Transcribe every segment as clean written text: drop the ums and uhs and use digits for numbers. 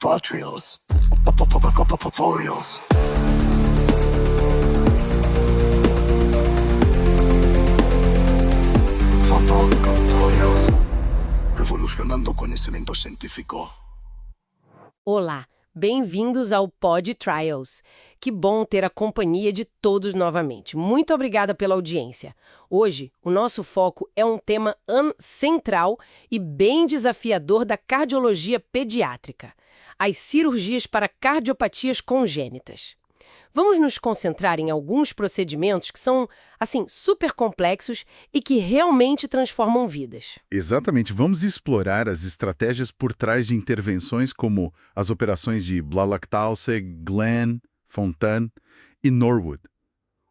Patrios. Patrios. Patrios. Revolucionando conhecimento científico. Olá, bem-vindos ao Pod Trials. Que bom ter a companhia de todos novamente. Muito obrigada pela audiência. Hoje, o nosso foco é um tema central e bem desafiador da cardiologia pediátrica: as cirurgias para cardiopatias congênitas. Vamos nos concentrar em alguns procedimentos que são, super complexos e que realmente transformam vidas. Exatamente. Vamos explorar as estratégias por trás de intervenções como as operações de Blalock-Taussig, Glenn, Fontan e Norwood.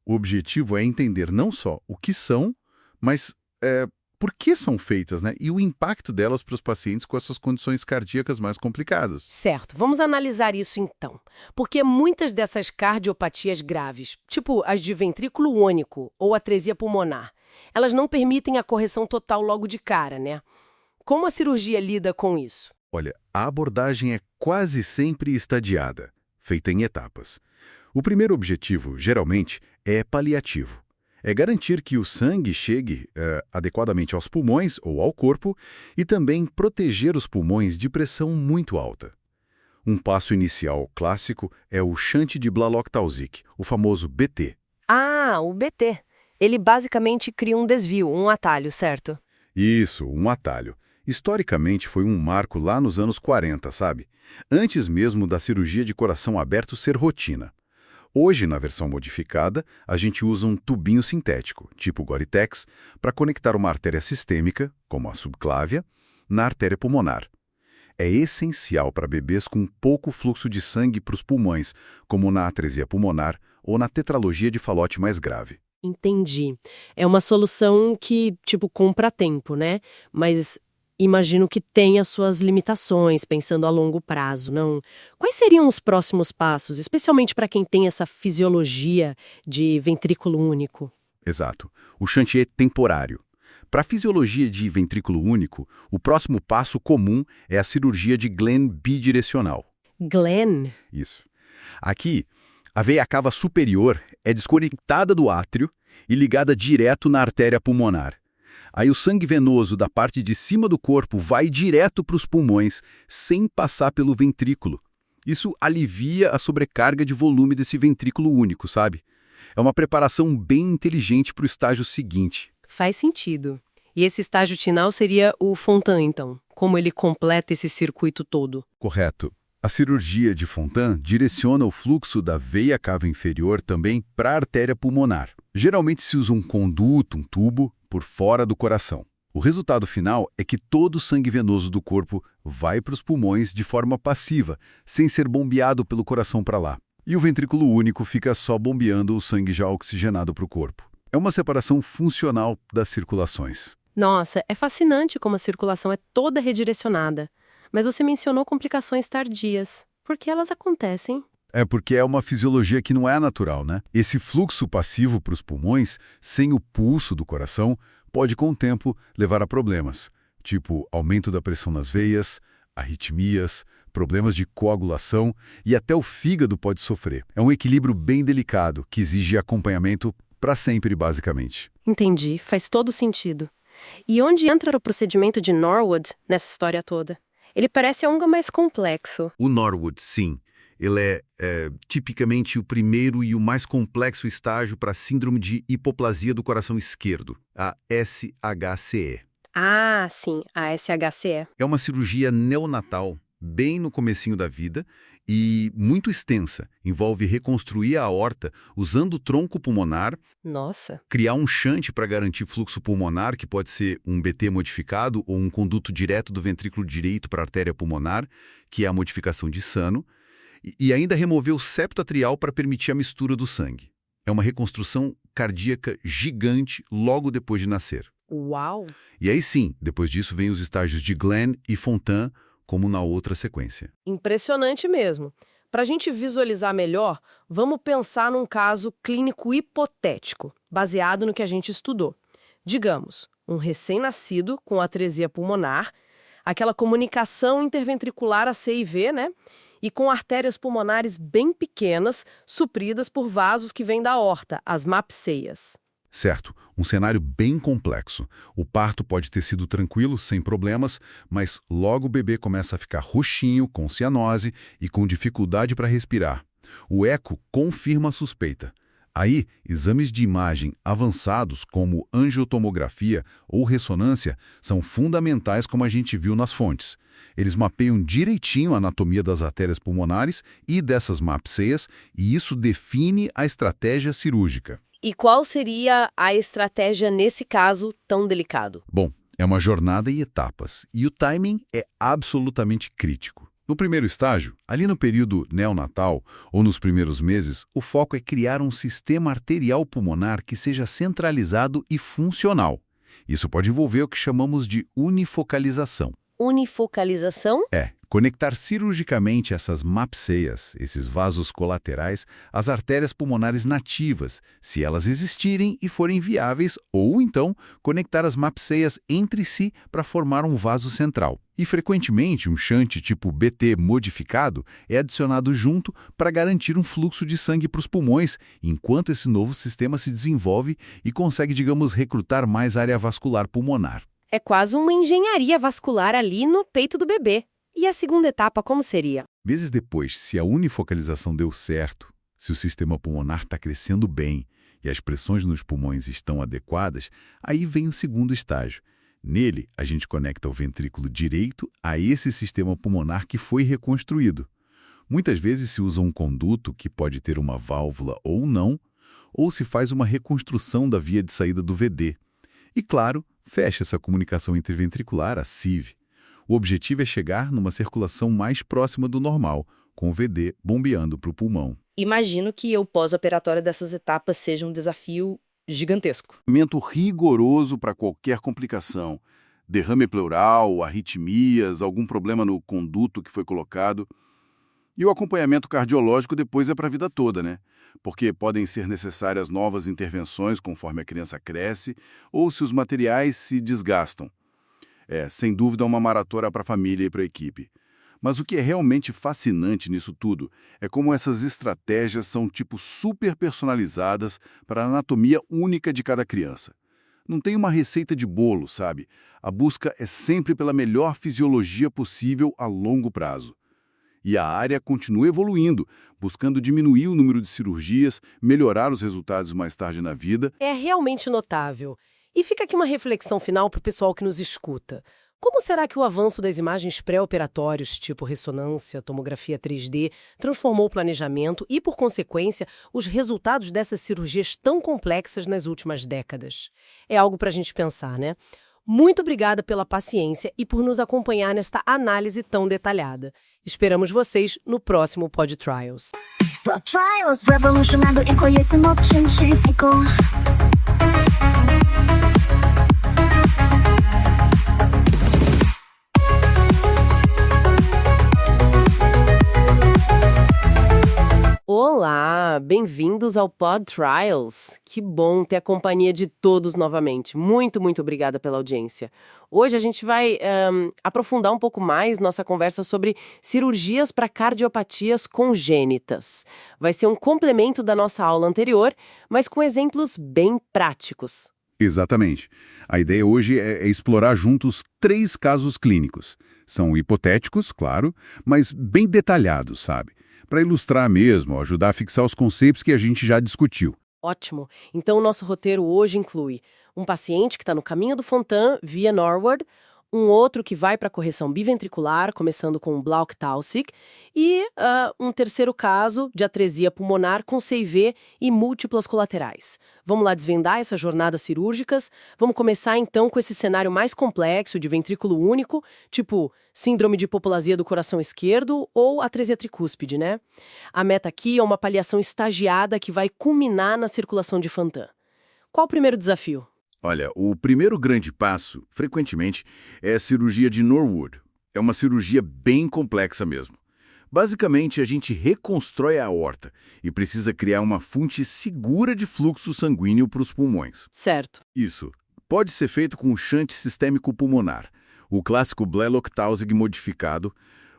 O objetivo é entender não só o que são, mas por que são feitas, né? E o impacto delas para os pacientes com essas condições cardíacas mais complicadas. Certo, vamos analisar isso então. Porque muitas dessas cardiopatias graves, tipo as de ventrículo único ou atresia pulmonar, elas não permitem a correção total logo de cara, né? Como a cirurgia lida com isso? Olha, a abordagem é quase sempre estadiada, feita em etapas. O primeiro objetivo, geralmente, é paliativo. É garantir que o sangue chegue adequadamente aos pulmões ou ao corpo e também proteger os pulmões de pressão muito alta. Um passo inicial clássico é o shunt de Blalock-Taussig, o famoso BT. Ah, o BT. Ele basicamente cria um desvio, um atalho, certo? Isso, um atalho. Historicamente foi um marco lá nos anos 40, sabe? Antes mesmo da cirurgia de coração aberto ser rotina. Hoje, na versão modificada, a gente usa um tubinho sintético, tipo Gore-Tex, para conectar uma artéria sistêmica, como a subclávia, na artéria pulmonar. É essencial para bebês com pouco fluxo de sangue para os pulmões, como na atresia pulmonar ou na tetralogia de Fallot mais grave. Entendi. É uma solução que, compra tempo, né? Mas imagino que tem as suas limitações, pensando a longo prazo, não? Quais seriam os próximos passos, especialmente para quem tem essa fisiologia de ventrículo único? Exato. O shunt é temporário. Para a fisiologia de ventrículo único, o próximo passo comum é a cirurgia de Glenn bidirecional. Glenn? Isso. Aqui, a veia cava superior é desconectada do átrio e ligada direto na artéria pulmonar. Aí o sangue venoso da parte de cima do corpo vai direto para os pulmões, sem passar pelo ventrículo. Isso alivia a sobrecarga de volume desse ventrículo único, sabe? É uma preparação bem inteligente para o estágio seguinte. Faz sentido. E esse estágio final seria o Fontan, então? Como ele completa esse circuito todo? Correto. A cirurgia de Fontan direciona o fluxo da veia cava inferior também para a artéria pulmonar. Geralmente se usa um conduto, um tubo, por fora do coração. O resultado final é que todo o sangue venoso do corpo vai para os pulmões de forma passiva, sem ser bombeado pelo coração para lá. E o ventrículo único fica só bombeando o sangue já oxigenado para o corpo. É uma separação funcional das circulações. Nossa, é fascinante como a circulação é toda redirecionada. Mas você mencionou complicações tardias. Por que elas acontecem? É porque é uma fisiologia que não é natural, né? Esse fluxo passivo para os pulmões, sem o pulso do coração, pode com o tempo levar a problemas, tipo aumento da pressão nas veias, arritmias, problemas de coagulação e até o fígado pode sofrer. É um equilíbrio bem delicado que exige acompanhamento para sempre, basicamente. Entendi, faz todo sentido. E onde entra o procedimento de Norwood nessa história toda? Ele parece algo mais complexo. O Norwood, sim. Ele é tipicamente o primeiro e o mais complexo estágio para a síndrome de hipoplasia do coração esquerdo, a SHCE. Ah, sim, a SHCE. É uma cirurgia neonatal, bem no comecinho da vida e muito extensa. Envolve reconstruir a aorta usando o tronco pulmonar, Nossa. criar um shunt para garantir fluxo pulmonar, que pode ser um BT modificado ou um conduto direto do ventrículo direito para a artéria pulmonar, que é a modificação de Sano, e ainda remover o septo atrial para permitir a mistura do sangue. É uma reconstrução cardíaca gigante logo depois de nascer. Uau! E aí sim, depois disso vem os estágios de Glenn e Fontan, como na outra sequência. Impressionante mesmo. Para a gente visualizar melhor, vamos pensar num caso clínico hipotético, baseado no que a gente estudou. Digamos, um recém-nascido com atresia pulmonar, aquela comunicação interventricular a C e V, né? E com artérias pulmonares bem pequenas, supridas por vasos que vêm da aorta, as mapseias. Certo, um cenário bem complexo. O parto pode ter sido tranquilo, sem problemas, mas logo o bebê começa a ficar roxinho, com cianose e com dificuldade para respirar. O eco confirma a suspeita. Aí, exames de imagem avançados, como angiotomografia ou ressonância, são fundamentais como a gente viu nas fontes. Eles mapeiam direitinho a anatomia das artérias pulmonares e dessas mapseias, e isso define a estratégia cirúrgica. E qual seria a estratégia nesse caso tão delicado? Bom, é uma jornada em etapas, e o timing é absolutamente crítico. No primeiro estágio, ali no período neonatal ou nos primeiros meses, o foco é criar um sistema arterial pulmonar que seja centralizado e funcional. Isso pode envolver o que chamamos de unifocalização. Unifocalização? Conectar cirurgicamente essas mapseias, esses vasos colaterais, às artérias pulmonares nativas, se elas existirem e forem viáveis, ou então conectar as mapseias entre si para formar um vaso central. E frequentemente um shunt tipo BT modificado é adicionado junto para garantir um fluxo de sangue para os pulmões, enquanto esse novo sistema se desenvolve e consegue, digamos, recrutar mais área vascular pulmonar. É quase uma engenharia vascular ali no peito do bebê. E a segunda etapa como seria? Meses depois, se a unifocalização deu certo, se o sistema pulmonar está crescendo bem e as pressões nos pulmões estão adequadas, aí vem o segundo estágio. Nele, a gente conecta o ventrículo direito a esse sistema pulmonar que foi reconstruído. Muitas vezes se usa um conduto que pode ter uma válvula ou não, ou se faz uma reconstrução da via de saída do VD. E, claro, fecha essa comunicação interventricular, a CIV. O objetivo é chegar numa circulação mais próxima do normal, com o VD bombeando para o pulmão. Imagino que o pós-operatório dessas etapas seja um desafio gigantesco. Tratamento rigoroso para qualquer complicação. Derrame pleural, arritmias, algum problema no conduto que foi colocado. E o acompanhamento cardiológico depois é para a vida toda, né? Porque podem ser necessárias novas intervenções conforme a criança cresce ou se os materiais se desgastam. Sem dúvida, uma maratona para a família e para a equipe. Mas o que é realmente fascinante nisso tudo é como essas estratégias são tipo super personalizadas para a anatomia única de cada criança. Não tem uma receita de bolo, sabe? A busca é sempre pela melhor fisiologia possível a longo prazo. E a área continua evoluindo, buscando diminuir o número de cirurgias, melhorar os resultados mais tarde na vida. É realmente notável. E fica aqui uma reflexão final para o pessoal que nos escuta. Como será que o avanço das imagens pré-operatórios, tipo ressonância, tomografia 3D, transformou o planejamento e, por consequência, os resultados dessas cirurgias tão complexas nas últimas décadas? É algo para a gente pensar, né? Muito obrigada pela paciência e por nos acompanhar nesta análise tão detalhada. Esperamos vocês no próximo Pod Trials. Pod Trials, revolucionando em conhecimento científico. Olá, bem-vindos ao Pod Trials. Que bom ter a companhia de todos novamente. Muito, muito obrigada pela audiência. Hoje a gente vai aprofundar um pouco mais nossa conversa sobre cirurgias para cardiopatias congênitas. Vai ser um complemento da nossa aula anterior, mas com exemplos bem práticos. Exatamente. A ideia hoje é explorar juntos 3 casos clínicos. São hipotéticos, claro, mas bem detalhados, sabe? Para ilustrar mesmo, ajudar a fixar os conceitos que a gente já discutiu. Ótimo. Então, o nosso roteiro hoje inclui um paciente que está no caminho do Fontan, via Norwood, um outro que vai para a correção biventricular, começando com Blauk-Taussig, e um terceiro caso de atresia pulmonar com CIV e múltiplas colaterais. Vamos lá desvendar essas jornadas cirúrgicas? Vamos começar então com esse cenário mais complexo de ventrículo único, tipo síndrome de hipoplasia do coração esquerdo ou atresia tricúspide, né? A meta aqui é uma paliação estagiada que vai culminar na circulação de Fontan. Qual o primeiro desafio? Olha, o primeiro grande passo, frequentemente, é a cirurgia de Norwood. É uma cirurgia bem complexa mesmo. Basicamente, a gente reconstrói a aorta e precisa criar uma fonte segura de fluxo sanguíneo para os pulmões. Certo. Isso. Pode ser feito com um shunt sistêmico pulmonar, o clássico Blalock-Taussig modificado,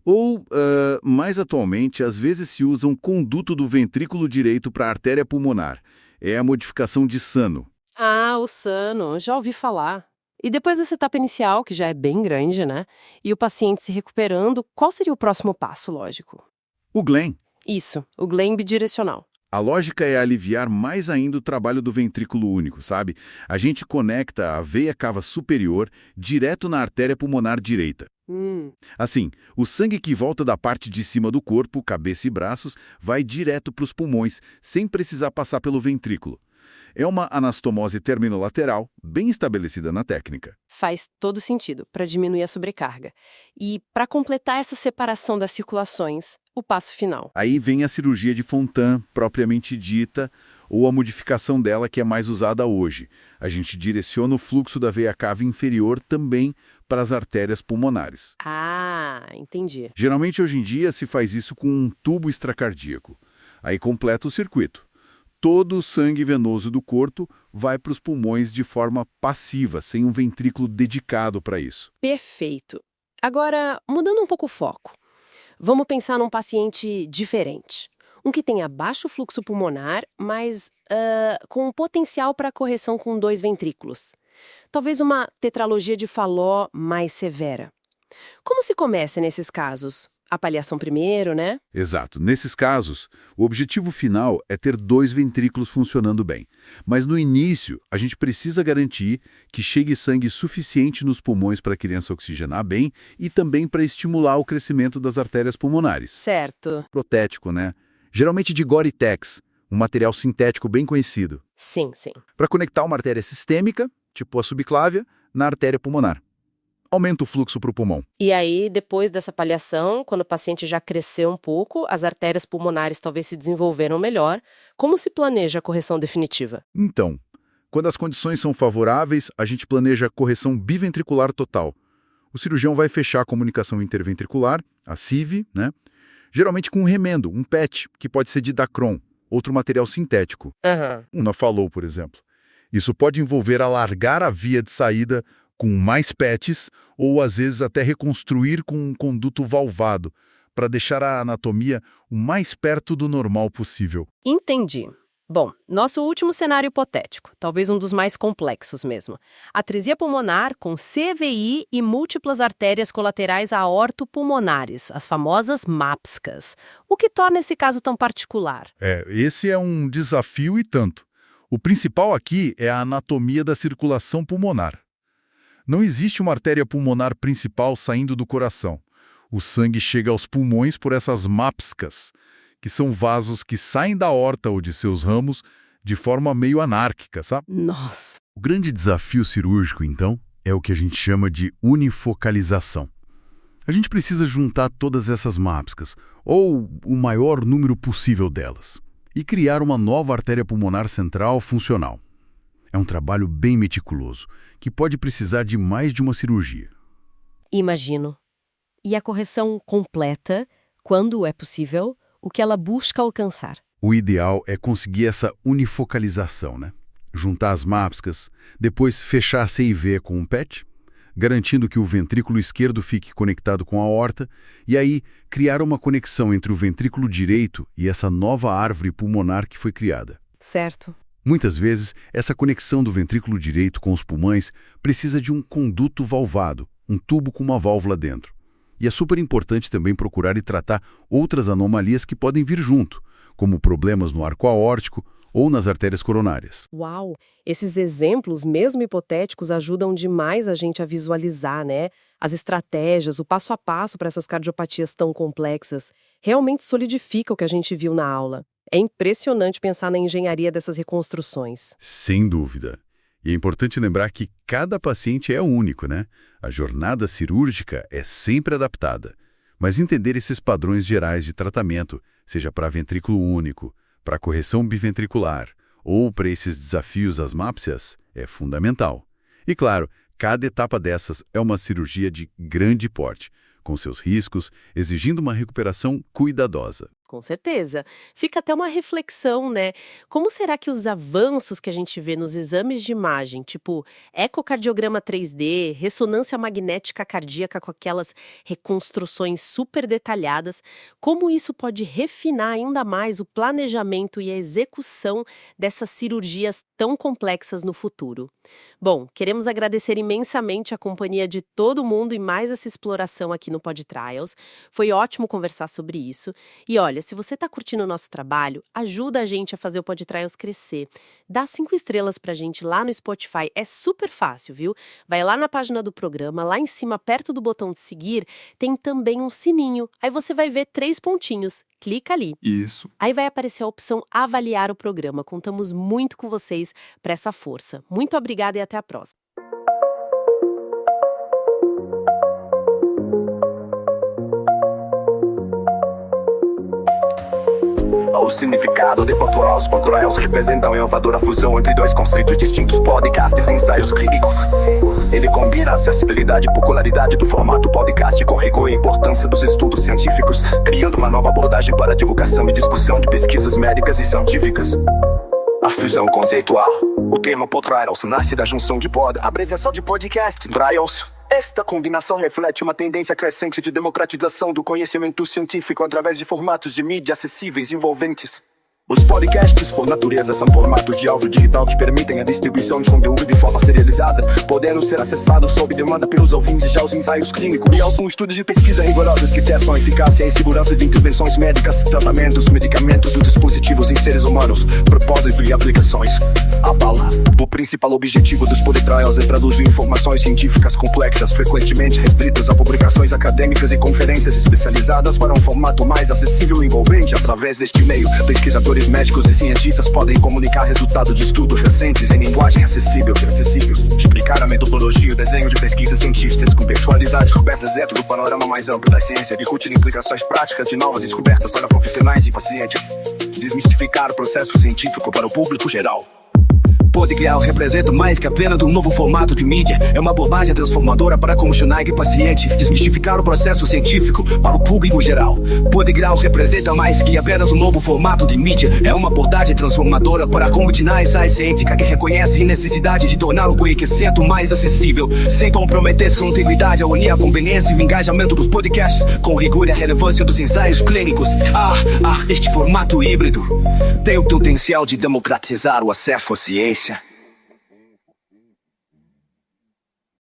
ou, mais atualmente, às vezes se usa um conduto do ventrículo direito para a artéria pulmonar. É a modificação de Sano. Ah, o Sano, já ouvi falar. E depois dessa etapa inicial, que já é bem grande, né? E o paciente se recuperando, qual seria o próximo passo, lógico? O Glenn. Isso, o Glenn bidirecional. A lógica é aliviar mais ainda o trabalho do ventrículo único, sabe? A gente conecta a veia cava superior direto na artéria pulmonar direita. Assim, o sangue que volta da parte de cima do corpo, cabeça e braços, vai direto para os pulmões, sem precisar passar pelo ventrículo. É uma anastomose terminolateral, bem estabelecida na técnica. Faz todo sentido, para diminuir a sobrecarga. E para completar essa separação das circulações, o passo final. Aí vem a cirurgia de Fontan, propriamente dita, ou a modificação dela que é mais usada hoje. A gente direciona o fluxo da veia cava inferior também para as artérias pulmonares. Ah, entendi. Geralmente, hoje em dia, se faz isso com um tubo extracardíaco. Aí completa o circuito. Todo o sangue venoso do corpo vai para os pulmões de forma passiva, sem um ventrículo dedicado para isso. Perfeito. Agora, mudando um pouco o foco. Vamos pensar num paciente diferente. Um que tenha baixo fluxo pulmonar, mas com um potencial para correção com 2 ventrículos. Talvez uma tetralogia de Fallot mais severa. Como se começa nesses casos? A paliação primeiro, né? Exato. Nesses casos, o objetivo final é ter 2 ventrículos funcionando bem. Mas no início, a gente precisa garantir que chegue sangue suficiente nos pulmões para a criança oxigenar bem e também para estimular o crescimento das artérias pulmonares. Certo. Protético, né? Geralmente de Gore-Tex, um material sintético bem conhecido. Sim, sim. Para conectar uma artéria sistêmica, tipo a subclávia, na artéria pulmonar. Aumenta o fluxo para o pulmão. E aí, depois dessa paliação, quando o paciente já cresceu um pouco, as artérias pulmonares talvez se desenvolveram melhor, como se planeja a correção definitiva? Então, quando as condições são favoráveis, a gente planeja a correção biventricular total. O cirurgião vai fechar a comunicação interventricular, a CIV, né? Geralmente com um remendo, um PET, que pode ser de Dacron, outro material sintético. Una Fallot, por exemplo. Isso pode envolver alargar a via de saída com mais PETs ou, às vezes, até reconstruir com um conduto valvado, para deixar a anatomia o mais perto do normal possível. Entendi. Bom, nosso último cenário hipotético, talvez um dos mais complexos mesmo. Atresia pulmonar com CVI e múltiplas artérias colaterais aortopulmonares, as famosas MAPSCas. O que torna esse caso tão particular? Esse é um desafio e tanto. O principal aqui é a anatomia da circulação pulmonar. Não existe uma artéria pulmonar principal saindo do coração. O sangue chega aos pulmões por essas MAPSCas, que são vasos que saem da aorta ou de seus ramos de forma meio anárquica, sabe? Nossa! O grande desafio cirúrgico, então, é o que a gente chama de unifocalização. A gente precisa juntar todas essas MAPSCas, ou o maior número possível delas, e criar uma nova artéria pulmonar central funcional. É um trabalho bem meticuloso, que pode precisar de mais de uma cirurgia. Imagino. E a correção completa, quando é possível, o que ela busca alcançar? O ideal é conseguir essa unifocalização, né? Juntar as MAPSCas, depois fechar a CIV com um PET, garantindo que o ventrículo esquerdo fique conectado com a aorta, e aí criar uma conexão entre o ventrículo direito e essa nova árvore pulmonar que foi criada. Certo. Muitas vezes, essa conexão do ventrículo direito com os pulmões precisa de um conduto valvado, um tubo com uma válvula dentro. E é super importante também procurar e tratar outras anomalias que podem vir junto, como problemas no arco aórtico ou nas artérias coronárias. Uau! Esses exemplos, mesmo hipotéticos, ajudam demais a gente a visualizar, né? As estratégias, o passo a passo para essas cardiopatias tão complexas. Realmente solidifica o que a gente viu na aula. É impressionante pensar na engenharia dessas reconstruções. Sem dúvida. E é importante lembrar que cada paciente é único, né? A jornada cirúrgica é sempre adaptada. Mas entender esses padrões gerais de tratamento, seja para ventrículo único, para correção biventricular ou para esses desafios às MAPSCas, é fundamental. E claro, cada etapa dessas é uma cirurgia de grande porte, com seus riscos, exigindo uma recuperação cuidadosa. Com certeza. Fica até uma reflexão, né? Como será que os avanços que a gente vê nos exames de imagem, tipo ecocardiograma 3D, ressonância magnética cardíaca com aquelas reconstruções super detalhadas, como isso pode refinar ainda mais o planejamento e a execução dessas cirurgias tão complexas no futuro? Bom, queremos agradecer imensamente a companhia de todo mundo e mais essa exploração aqui no Pod Trials. Foi ótimo conversar sobre isso. E olha, se você está curtindo o nosso trabalho, ajuda a gente a fazer o Pod Trials crescer. Dá 5 estrelas pra gente lá no Spotify, é super fácil, viu? Vai lá na página do programa, lá em cima, perto do botão de seguir, tem também um sininho. Aí você vai ver 3 pontinhos. Clica ali. Isso. Aí vai aparecer a opção avaliar o programa. Contamos muito com vocês para essa força. Muito obrigada e até a próxima. O significado de Pod Trials representa uma inovadora fusão entre dois conceitos distintos: podcasts e ensaios clínicos. Ele combina a acessibilidade e popularidade do formato podcast com rigor e importância dos estudos científicos, criando uma nova abordagem para a divulgação e discussão de pesquisas médicas e científicas. A fusão conceitual. O termo Pod Trials nasce da junção de pod, abreviação de podcast, trials. Esta combinação reflete uma tendência crescente de democratização do conhecimento científico através de formatos de mídia acessíveis e envolventes. Os podcasts, por natureza, são formatos de áudio digital que permitem a distribuição de conteúdo de forma serializada, podendo ser acessados sob demanda pelos ouvintes. Já os ensaios clínicos são estudos de pesquisa rigorosos que testam a eficácia e segurança de intervenções médicas, tratamentos, medicamentos e dispositivos em seres humanos, propósito e aplicações. A bala. O principal objetivo dos Pod Trials é traduzir informações científicas complexas, frequentemente restritas a publicações acadêmicas e conferências especializadas, para um formato mais acessível e envolvente. Através deste meio, pesquisadores médicos e cientistas podem comunicar resultados de estudos recentes em linguagem acessível, explicar a metodologia e o desenho de pesquisas científicas com virtualidade cobertas dentro do panorama mais amplo da ciência, discutir implicações práticas de novas descobertas para profissionais e pacientes, desmistificar o processo científico para o público geral. Podcrial representa mais que apenas um novo formato de mídia. É uma abordagem transformadora para comissionar e paciente, desmistificar o processo científico para o público geral. Podcrial representa mais que apenas um novo formato de mídia. É uma abordagem transformadora para comissionar a científica que reconhece a necessidade de tornar o conhecimento mais acessível, sem comprometer sua integridade, a unir a conveniência e o engajamento dos podcasts com o rigor e a relevância dos ensaios clínicos. Este formato híbrido tem o potencial de democratizar o acesso à ciência.